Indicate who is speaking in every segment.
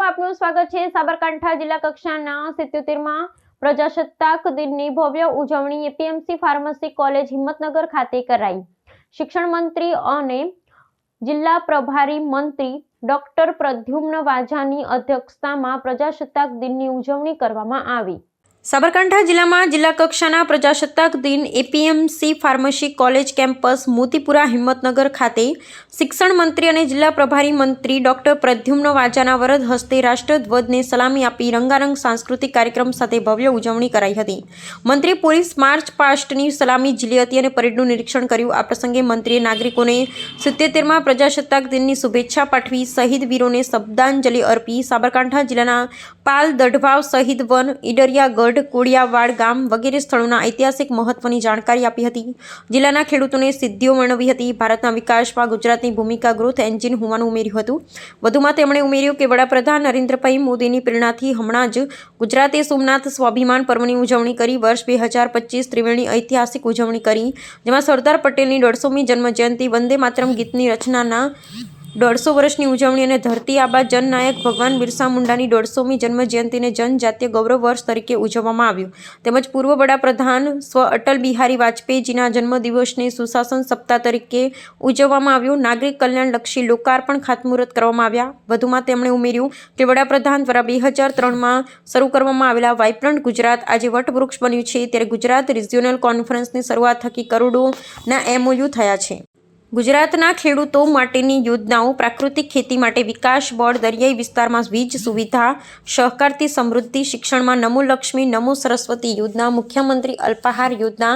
Speaker 1: આપનું સ્વાગત છે। સાબરકાંઠા જિલ્લા કક્ષાના 77મા પ્રજાસત્તાક દિનની ભવ્ય ઉજવણી એપીએમસી ફાર્મસી કોલેજ હિંમતનગર ખાતે કરાઈ। શિક્ષણ મંત્રી અને જિલ્લા પ્રભારી મંત્રી ડોક્ટર પ્રદ્યુમ્ન વાજાની અધ્યક્ષતામાં પ્રજાસત્તાક દિનની ઉજવણી કરવામાં આવી। સાબરકાંઠા જિલ્લામાં જિલ્લા કક્ષાના પ્રજાસત્તાક દિન APMC pharmacy college campus Motipura Himmatnagar ખાતે શિક્ષણ મંત્રી અને જિલ્લા પ્રભારી મંત્રી ડોક્ટર પ્રદ્યુમ્ન વાજાના વરદ હસ્તે રાષ્ટ્રધ્વજને સલામી આપી રંગારંગ સાંસ્કૃતિક કાર્યક્રમ સાથે ભવ્ય ઉજવણી કરાઈ હતી। મંત્રી પોલીસ માર્ચ પાસ્ટની સલામી ઝીલી હતી અને પરેડનું નિરીક્ષણ કર્યું। આ પ્રસંગે મંત્રીએ નાગરિકોને 77મા પ્રજાસત્તાક દિનની શુભેચ્છા પાઠવી શહીદ વીરોને શ્રદ્ધાંજલિ અર્પી। સાબરકાંઠા જિલ્લાના પાલ, દઢવાવ, શહીદ વન, ઈડરિયા ગઢ, કોડિયાવાડ ગામ વગેરે સ્થળોના ઐતિહાસિક મહત્વની જાણકારી આપી હતી। જિલ્લાના ખેડૂતોને સિદ્ધિઓ વર્ણવી હતી। ભારતના વિકાસમાં ગુજરાતની ભૂમિકા ગ્રોથ એન્જિન હોવાનું ઉમેર્યું હતું। વધુમાં તેમણે ઉમેર્યું કે વડાપ્રધાન નરેન્દ્રભાઈ મોદીની પ્રેરણાથી હમણાં જ ગુજરાતે સોમનાથ સ્વાભિમાન પર્વની ઉજવણી કરી। વર્ષ 2025 ત્રિવેણી ઐતિહાસિક ઉજવણી કરી, જેમાં સરદાર પટેલની 150મી જન્મજયંતિ, વંદે માતરમ ગીતની રચનાના 150 વર્ષની ઉજવણી અને ધરતી આબા જનનાયક ભગવાન બિરસા મુંડાની 150મી જન્મજયંતિને જનજાતીય ગૌરવ વર્ષ તરીકે ઉજવવામાં આવ્યું। તેમજ પૂર્વ વડાપ્રધાન સ્વ અટલ બિહારી વાજપેયીજીના જન્મદિવસને સુશાસન સપ્તાહ તરીકે ઉજવવામાં આવ્યો। નાગરિક કલ્યાણલક્ષી લોકાર્પણ ખાતમુહૂર્ત કરવામાં આવ્યા। વધુમાં તેમણે ઉમેર્યું કે વડાપ્રધાન દ્વારા 2003માં શરૂ કરવામાં આવેલા વાઇબ્રન્ટ ગુજરાત આજે વટવૃક્ષ બન્યું છે। ત્યારે ગુજરાત રિજિયોનલ કોન્ફરન્સની શરૂઆત થકી કરોડોના MOU થયા છે। ગુજરાતના ખેડૂતો માટેની યોજનાઓ, પ્રાકૃતિક ખેતી માટે વિકાસ બોર્ડ, દરિયાઈ વિસ્તારમાં વીજ સુવિધા, સહકારથી સમૃદ્ધિ, શિક્ષણમાં નમો લક્ષ્મી, નમો સરસ્વતી યોજના, મુખ્યમંત્રી અલ્પાહાર યોજના,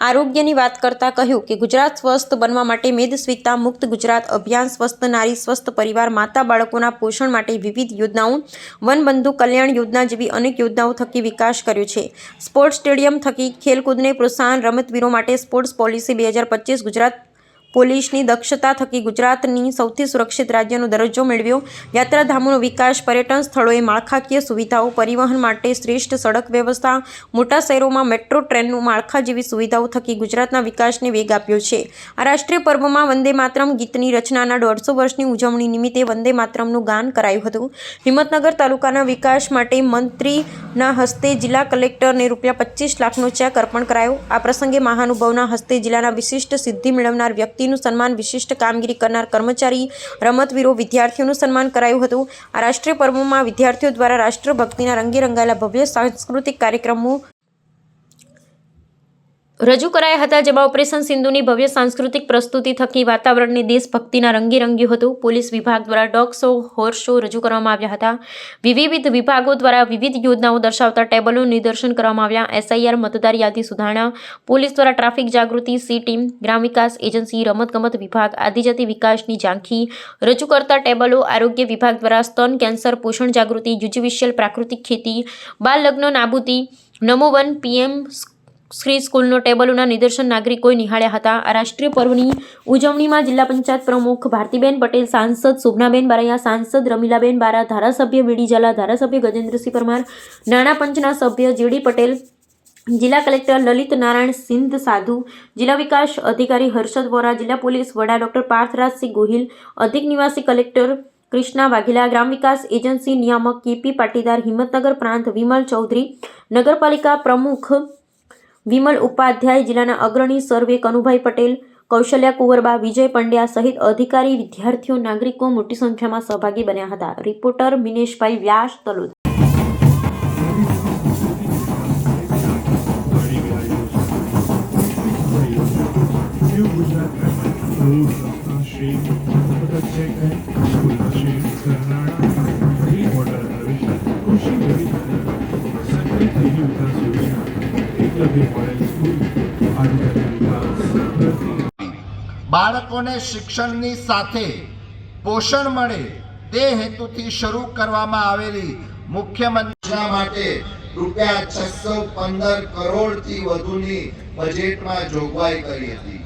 Speaker 1: આરોગ્યની વાત કરતાં કહ્યું કે ગુજરાત સ્વસ્થ બનવા માટે મેદસ્વીતા મુક્ત ગુજરાત અભિયાન, સ્વસ્થ નારી, સ્વસ્થ પરિવાર, માતા બાળકોના પોષણ માટે વિવિધ યોજનાઓ, વનબંધુ કલ્યાણ યોજના જેવી અનેક યોજનાઓ થકી વિકાસ કર્યો છે। સ્પોર્ટ્સ સ્ટેડિયમ થકી ખેલકૂદને પ્રોત્સાહન, રમતવીરો માટે સ્પોર્ટ્સ પોલિસી 2025, ગુજરાત પોલીસની દક્ષતા થકી ગુજરાતની સૌથી સુરક્ષિત રાજ્યનો દરજ્જો મેળવ્યો। યાત્રાધામોનો વિકાસ, પર્યટન સ્થળોએ માળખાકીય સુવિધાઓ, પરિવહન માટે શ્રેષ્ઠ સડક વ્યવસ્થા, મોટા શહેરોમાં મેટ્રો ટ્રેનનું માળખા જેવી સુવિધાઓ થકી ગુજરાતના વિકાસને વેગ આપ્યો છે। આ રાષ્ટ્રીય પર્વમાં વંદે માતરમ ગીતની રચનાના 150 વર્ષની ઉજવણી નિમિત્તે વંદે માતરમનું ગાન કરાયું હતું। હિંમતનગર તાલુકાના વિકાસ માટે મંત્રીના હસ્તે જિલ્લા કલેક્ટરને ₹25 લાખનો ચેક અર્પણ કરાયો। આ પ્રસંગે મહાનુભાવના હસ્તે જિલ્લાના વિશિષ્ટ સિદ્ધિ મેળવનાર વ્યક્તિનું સન્માન, વિશિષ્ટ કામગીરી કરનાર કર્મચારી, રમતવીરો, વિદ્યાર્થીઓનું સન્માન કરાયું હતું। આ રાષ્ટ્રીય પર્વમાં વિદ્યાર્થીઓ દ્વારા રાષ્ટ્રભક્તિના રંગે રંગાયેલા ભવ્ય સાંસ્કૃતિક કાર્યક્રમો રજૂ કરાયા હતા, જેમાં ઓપરેશન સિંધુની ભવ્ય સાંસ્કૃતિક પ્રસ્તુતિ થકી વાતાવરણને દેશભક્તિના રંગે રંગ્યું હતું। પોલીસ વિભાગ દ્વારા ડોગ શો, હોર્સ શો રજૂ કરવામાં આવ્યા હતા। વિવિધ વિભાગો દ્વારા વિવિધ યોજનાઓ દર્શાવતા ટેબલોનું નિદર્શન કરવામાં આવ્યા। SIR, મતદાર યાદી સુધારણા, પોલીસ દ્વારા ટ્રાફિક જાગૃતિ, સી ટીમ, ગ્રામ વિકાસ એજન્સી, રમતગમત વિભાગ, આદિજાતિ વિકાસની ઝાંખી રજૂ કરતા ટેબલો, આરોગ્ય વિભાગ દ્વારા સ્તન કેન્સર, પોષણ જાગૃતિ, યુજીવીશિયલ, પ્રાકૃતિક ખેતી, બાળ લગ્ન નાબૂદી, નમો વન, PM શ્રી સ્કૂલનો ટેબલોના નિદર્શન નાગરિકોએ નિહાળ્યા હતા। આ રાષ્ટ્રીય પર્વની ઉજવણીમાં જિલ્લા પંચાયત પ્રમુખ ભારતીબેન પટેલ, સાંસદ શોભનાબેન બારૈયા, સાંસદ રમીલાબેન બારા, ધારાસભ્ય વીડી ઝાલા, ધારાસભ્ય ગજેન્દ્રસિંહ પરમાર, નાણાં પંચના સભ્ય JD પટેલ, જિલ્લા કલેક્ટર લલિત નારાયણ સિંધ સાધુ, જિલ્લા વિકાસ અધિકારી હર્ષદ વોરા, જિલ્લા પોલીસ વડા ડોક્ટર પાર્થરાજસિંહ ગોહિલ, અધિક નિવાસી કલેક્ટર કૃષ્ણા વાઘેલા, ગ્રામ વિકાસ એજન્સી નિયામક KP પાટીદાર, હિંમતનગર પ્રાંત વિમલ ચૌધરી, નગરપાલિકા પ્રમુખ વિમલ ઉપાધ્યાય, જિલ્લાના અગ્રણી સર્વે કનુભાઈ પટેલ, કૌશલ્યા કુંવરબા, વિજય પંડ્યા સહિત અધિકારી, વિદ્યાર્થીઓ, નાગરિકો મોટી સંખ્યામાં સહભાગી બન્યા હતા। રિપોર્ટર મિનેશભાઈ વ્યાસ, તલોદ।
Speaker 2: બાળકોને શિક્ષણની સાથે પોષણ મળે તે હેતુથી શરૂ કરવામાં આવેલી મુખ્યમંત્રી માટે ₹615 કરોડથી વધુની બજેટમાં જોગવાઈ કરી હતી।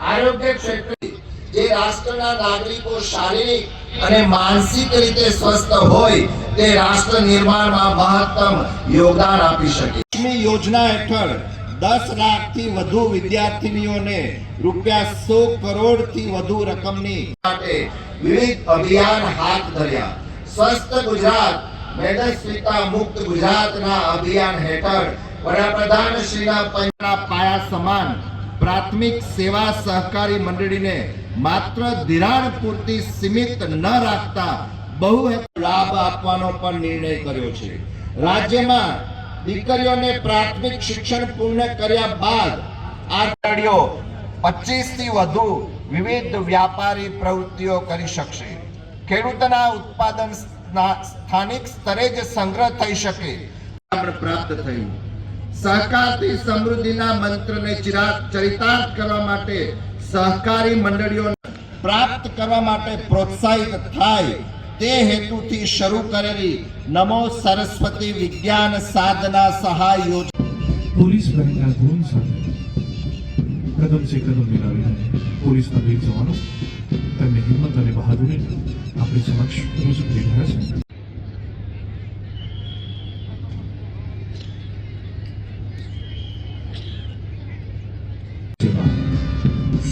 Speaker 2: આરોગ્ય ક્ષેત્રે જે રાષ્ટ્રના નાગરિકો શારીરિક અને માનસિક રીતે સ્વસ્થ હોય તે રાષ્ટ્ર નિર્માણમાં મહત્તમ યોગદાન આપી શકે। યોજના હેઠળ 10 લાખથી વધુ વિદ્યાર્થીનીઓને ₹100 કરોડથી વધુ રકમની માટે વિવિધ અભિયાન હાથ ધર્યા। સ્વસ્થ ગુજરાત મેદસ્વીતા મુક્ત ગુજરાતના અભિયાન હેઠળ વડાપ્રધાન શ્રીના પંચના પાયા સમાન પ્રાથમિક સેવા સહકારી મંડળીને માત્ર ધિરાણ પૂરતી સીમિત ન રાખતા બહુહેતુ લાભ આપવાનો પણ નિર્ણય કર્યો છે. રાજ્યમાં દીકરીઓને પ્રાથમિક શિક્ષણ પૂર્ણ કર્યા બાદ આ મંડળીઓ 25 થી વધુ વિવિધ વ્યાપારી પ્રવૃત્તિઓ કરી શકશે. ખેડૂતના ઉત્પાદન સ્થાનિક સ્તરે જ સંગ્રહ થઈ શકે પ્રાપ્ત થયું. સહકારથી સમૃદ્ધિના મંત્રને ચરિતાર્થ કરવા માટે સહકારી મંડળીઓ પ્રાપ્ત કરવા માટે પ્રોત્સાહિત થાય તે હેતુથી શરૂ કરેલી નમો સરસ્વતી વિજ્ઞાન સાધના સહાય યોજના
Speaker 3: પોલીસ બહેનના ધૂન સાથે કદમ સે કદમ મિલાવીને પોલીસના વીર જવાનો તેમની હિંમત અને બહાદુરીને આપણી સમક્ષ રજૂ કરી રહ્યા છે.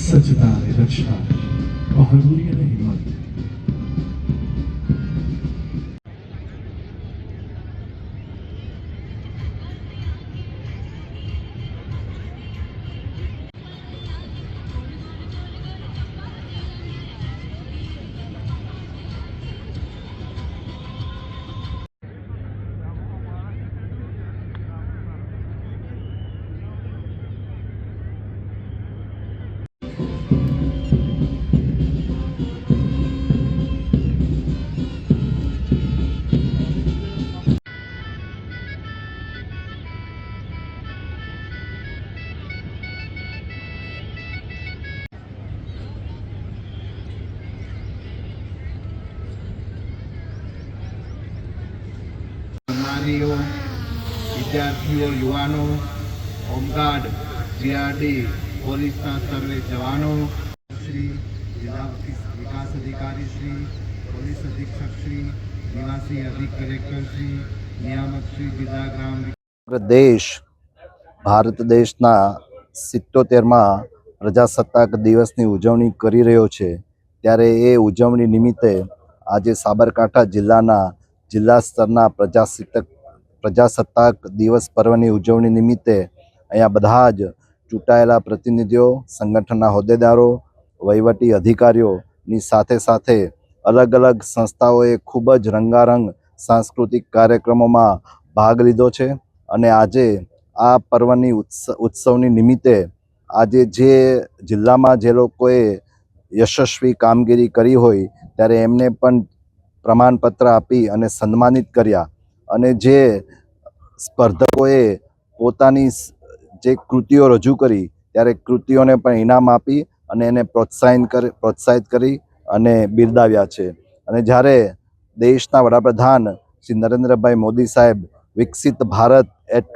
Speaker 3: સજ્જતા અને રક્ષા, બહાદુરી અને હિંમત.
Speaker 2: નારીઓ, વિદ્યાર્થીઓ, યુવાનો, હોમગાર્ડ, જીઆરડી, પોલીસના સર્વે જવાનો શ્રી, જિલ્લા વિકાસ અધિકારી શ્રી, પોલીસ અધિક્ષક શ્રી, નિવાસી અધિક કલેક્ટર શ્રી, નિયામક શ્રી, જિલ્લા ગ્રામ
Speaker 4: દેશ ભારત દેશના 77મા પ્રજાસત્તાક દિવસની ઉજવણી કરી રહ્યો છે. ત્યારે એ ઉજવણી નિમિત્તે આજે સાબરકાંઠા જિલ્લાના જિલ્લા સ્તરના પ્રજાસત્તાક દિવસ પર્વની ઉજવણી નિમિત્તે અહીંયા બધા જ ચૂંટાયેલા પ્રતિનિધિઓ, સંગઠનના હોદ્દેદારો, વહીવટી અધિકારીઓની સાથે સાથે અલગ અલગ સંસ્થાઓએ ખૂબ જ રંગારંગ સાંસ્કૃતિક કાર્યક્રમોમાં ભાગ લીધો છે. અને આજે આ પર્વની ઉત્સવની નિમિત્તે આજે જે જિલ્લામાં જે લોકોએ યશસ્વી કામગીરી કરી હોય ત્યારે એમને પણ પ્રમાણપત્ર આપી અને સન્માનિત કર્યા. અને જે સ્પર્ધકોએ પોતાની જે કૃતિઓ રજૂ કરી ત્યારે કૃતિઓને પણ ઇનામ આપી અને એને પ્રોત્સાહિત કરી અને બિરદાવ્યા છે. અને જ્યારે દેશના વડાપ્રધાન શ્રી નરેન્દ્રભાઈ મોદી સાહેબ વિકસિત ભારત એટ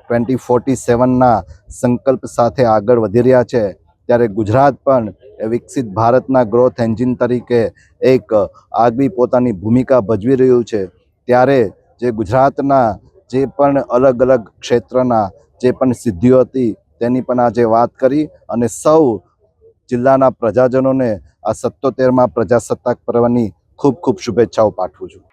Speaker 4: 2047ના સંકલ્પ સાથે આગળ વધી રહ્યા છે ત્યારે ગુજરાત પણ એ વિકસિત ભારતના ગ્રોથ એન્જિન તરીકે એક આગવી પોતાની ભૂમિકા ભજવી રહ્યું છે. ત્યારે જે ગુજરાતના જે પણ અલગ અલગ ક્ષેત્રના જે પણ સિદ્ધિઓ હતી તેની પણ આજે વાત કરી અને સૌ જિલ્લાના પ્રજાજનોને આ 77મા પ્રજાસત્તાક પર્વની ખૂબ ખૂબ શુભેચ્છાઓ પાઠવું છું.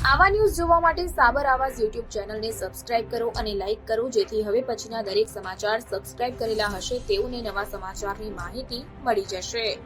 Speaker 5: આવા ન્યૂઝ જોવા માટે સાબર આવાઝ યુટ્યુબ ચેનલને સબસ્ક્રાઇબ કરો અને લાઇક કરો, જેથી હવે પછીના દરેક સમાચાર સબસ્ક્રાઇબ કરેલા હશે તેઓને નવા સમાચારની માહિતી મળી જશે.